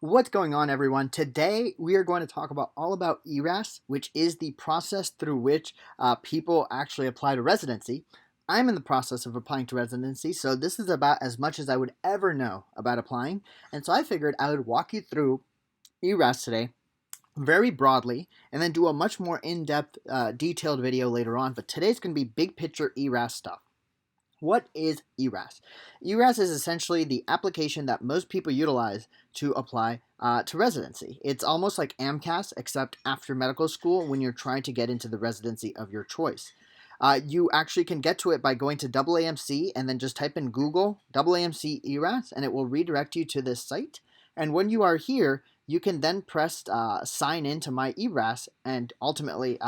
What's going on, everyone? Today we are going to talk all about ERAS, which is the process through which people actually apply to residency. I'm in the process of applying to residency, so this is about as much as I would ever know about applying. And so I figured I would walk you through ERAS today very broadly and then do a much more in-depth, detailed video later on. But today's going to be big picture ERAS stuff. What is ERAS? ERAS is essentially the application that most people utilize to apply to residency. It's almost like AMCAS, except after medical school when you're trying to get into the residency of your choice. You actually can get to it by going to AAMC and then just type in Google AAMC ERAS, and it will redirect you to this site. And when you are here, you can then press sign in to my ERAS and ultimately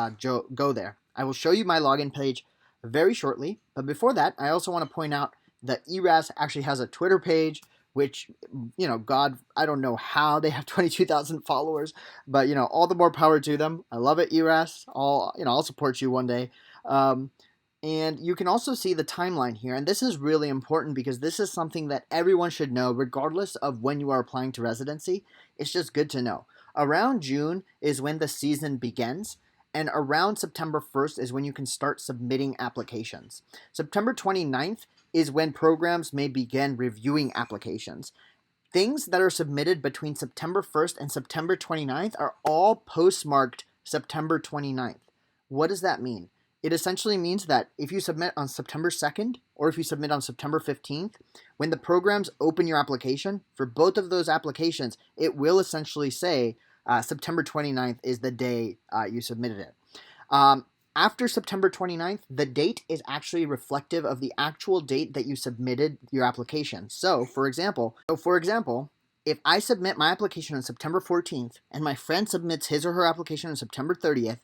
go there. I will show you my login page very shortly, but before that, I also want to point out that ERAS actually has a Twitter page, which, God, I don't know how they have 22,000 followers, but, all the more power to them. I love it, ERAS. I'll support you one day. And you can also see the timeline here, and this is really important because this is something that everyone should know, regardless of when you are applying to residency. It's just good to know. Around June is when the season begins, and around September 1st is when you can start submitting applications. September 29th is when programs may begin reviewing applications. Things that are submitted between September 1st and September 29th are all postmarked September 29th. What does that mean? It essentially means that if you submit on September 2nd or if you submit on September 15th, when the programs open your application, for both of those applications, it will essentially say September 29th is the day you submitted it. After September 29th, the date is actually reflective of the actual date that you submitted your application. So, for example, if I submit my application on September 14th and my friend submits his or her application on September 30th,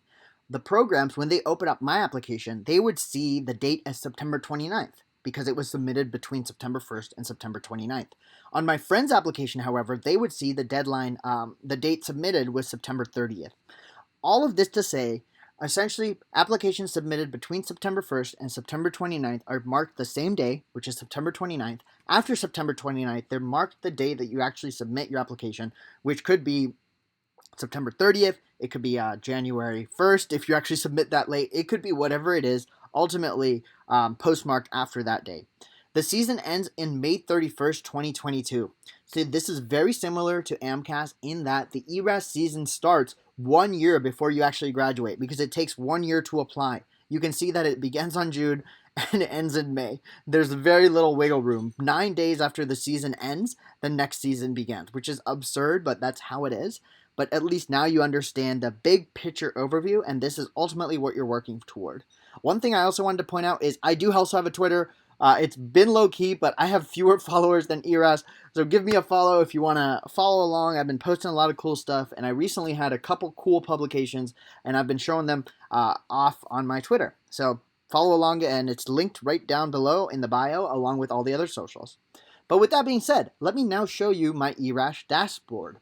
the programs, when they open up my application, they would see the date as September 29th because it was submitted between September 1st and September 29th. On my friend's application, however, they would see the deadline, the date submitted was September 30th. All of this to say, essentially, applications submitted between September 1st and September 29th are marked the same day, which is September 29th. After September 29th, they're marked the day that you actually submit your application, which could be September 30th, it could be January 1st if you actually submit that late. It could be whatever it is, ultimately postmarked after that day. The season ends in May 31st, 2022. So this is very similar to AMCAS in that the ERAS season starts 1 year before you actually graduate because it takes 1 year to apply. You can see that it begins on June and it ends in May. There's very little wiggle room. 9 days after the season ends, the next season begins, which is absurd, but that's how it is. But at least now you understand the big picture overview, and this is ultimately what you're working toward. One thing I also wanted to point out is I do also have a Twitter. It's been low-key, but I have fewer followers than ERAS, so give me a follow if you want to follow along. I've been posting a lot of cool stuff, and I recently had a couple cool publications, and I've been showing them off on my Twitter. So follow along, and it's linked right down below in the bio, along with all the other socials. But with that being said, let me now show you my ERAS dashboard.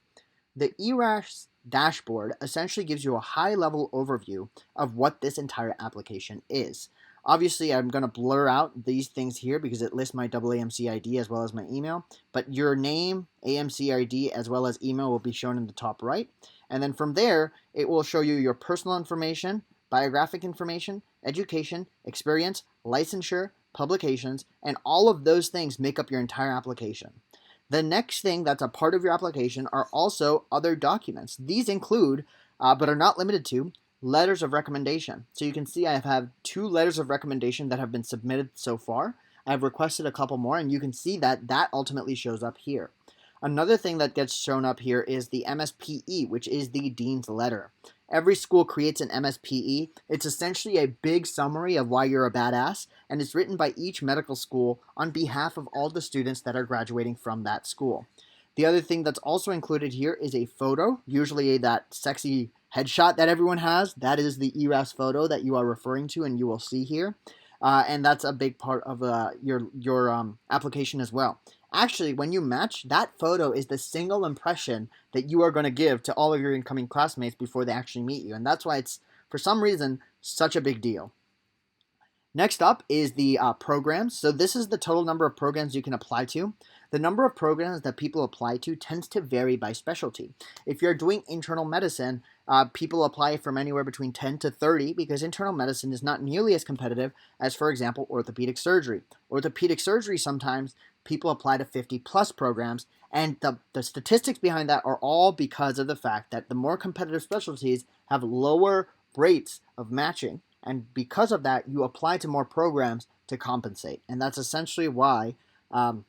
The ERAS dashboard essentially gives you a high-level overview of what this entire application is. Obviously, I'm going to blur out these things here because it lists my AAMC ID as well as my email, but your name, AMC ID, as well as email will be shown in the top right. And then from there, it will show you your personal information, biographic information, education, experience, licensure, publications, and all of those things make up your entire application. The next thing that's a part of your application are also other documents. These include, but are not limited to, letters of recommendation. So you can see I have 2 letters of recommendation that have been submitted so far. I've requested a couple more, and you can see that that ultimately shows up here. Another thing that gets shown up here is the MSPE, which is the dean's letter. Every school creates an MSPE. It's essentially a big summary of why you're a badass, and it's written by each medical school on behalf of all the students that are graduating from that school. The other thing that's also included here is a photo, usually that sexy headshot that everyone has. That is the ERAS photo that you are referring to and you will see here. And that's a big part of your application as well. Actually, when you match, that photo is the single impression that you are going to give to all of your incoming classmates before they actually meet you. And that's why it's, for some reason, such a big deal. Next up is the programs. So this is the total number of programs you can apply to. The number of programs that people apply to tends to vary by specialty. If you're doing internal medicine, people apply from anywhere between 10 to 30 because internal medicine is not nearly as competitive as, for example, orthopedic surgery. Orthopedic surgery, sometimes people apply to 50 plus programs, and the statistics behind that are all because of the fact that the more competitive specialties have lower rates of matching. And because of that, you apply to more programs to compensate. And that's essentially why the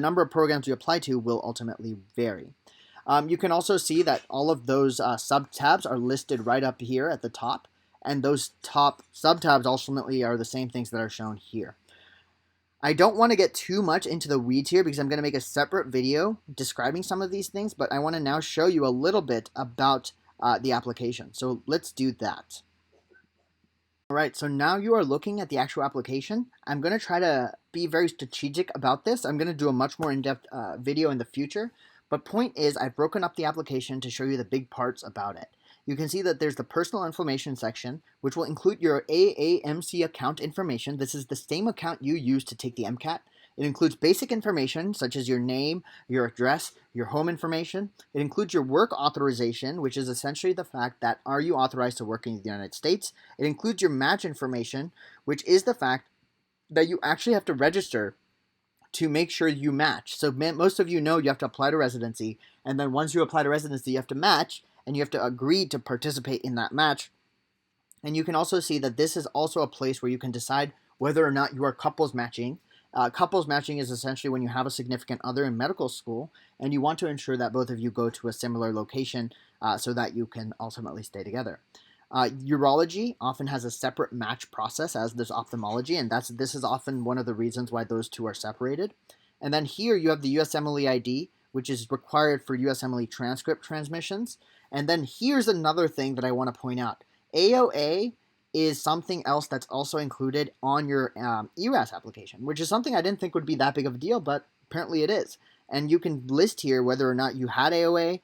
number of programs you apply to will ultimately vary. You can also see that all of those sub-tabs are listed right up here at the top. And those top sub-tabs ultimately are the same things that are shown here. I don't want to get too much into the weeds here because I'm going to make a separate video describing some of these things, but I want to now show you a little bit about the application. So let's do that. All right, so now you are looking at the actual application. I'm going to try to be very strategic about this. I'm going to do a much more in-depth video in the future. But point is, I've broken up the application to show you the big parts about it. You can see that there's the personal information section, which will include your AAMC account information. This is the same account you use to take the MCAT. It includes basic information such as your name, your address, your home information. It includes your work authorization, which is essentially the fact that are you authorized to work in the United States. It includes your match information, which is the fact that you actually have to register to make sure you match. So most of you know you have to apply to residency, and then once you apply to residency, you have to match, and you have to agree to participate in that match. And you can also see that this is also a place where you can decide whether or not you are couples matching. Couples matching is essentially when you have a significant other in medical school, and you want to ensure that both of you go to a similar location so that you can ultimately stay together. Urology often has a separate match process as does ophthalmology, and this is often one of the reasons why those two are separated. And then here you have the USMLE ID, which is required for USMLE transcript transmissions. And then here's another thing that I want to point out. AOA is something else that's also included on your ERAS application, which is something I didn't think would be that big of a deal, but apparently it is. And you can list here whether or not you had AOA.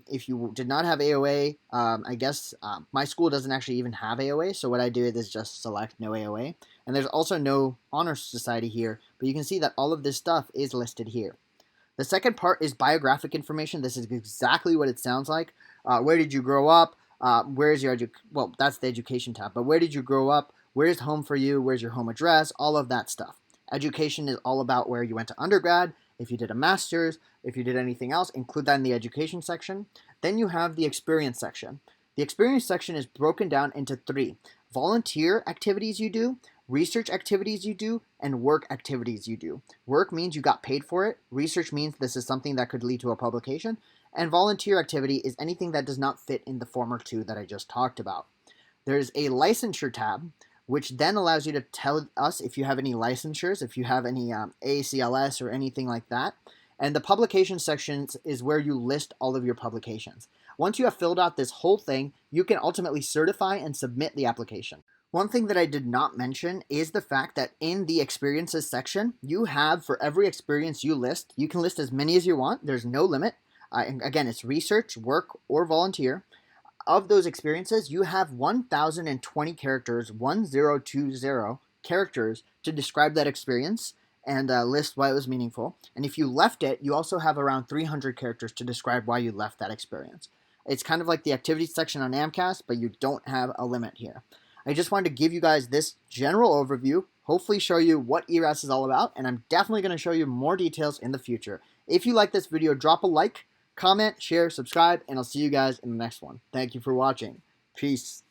If you did not have AOA, I guess my school doesn't actually even have AOA, so what I do is just select no AOA. And there's also no honor society here, but you can see that all of this stuff is listed here. The second part is biographic information. This is exactly what it sounds like. Where did you grow up? Where's your well, that's the education tab, but where did you grow up? Where's home for you? Where's your home address? All of that stuff. Education is all about where you went to undergrad. If you did a master's, if you did anything else, include that in the education section. Then you have the experience section. The experience section is broken down into 3. Volunteer activities you do, research activities you do, and work activities you do. Work means you got paid for it. Research means this is something that could lead to a publication. And volunteer activity is anything that does not fit in the former 2 that I just talked about. There's a licensure tab, which then allows you to tell us if you have any licensures, if you have any ACLS or anything like that. And the publication sections is where you list all of your publications. Once you have filled out this whole thing, you can ultimately certify and submit the application. One thing that I did not mention is the fact that in the experiences section, you have for every experience you list, you can list as many as you want. There's no limit. Again, it's research, work, or volunteer. Of those experiences, you have 1,020 characters, 1020 characters to describe that experience and list why it was meaningful. And if you left it, you also have around 300 characters to describe why you left that experience. It's kind of like the activities section on AMCAS, but you don't have a limit here. I just wanted to give you guys this general overview, hopefully show you what ERAS is all about, and I'm definitely going to show you more details in the future. If you like this video, drop a like, comment, share, subscribe, and I'll see you guys in the next one. Thank you for watching. Peace.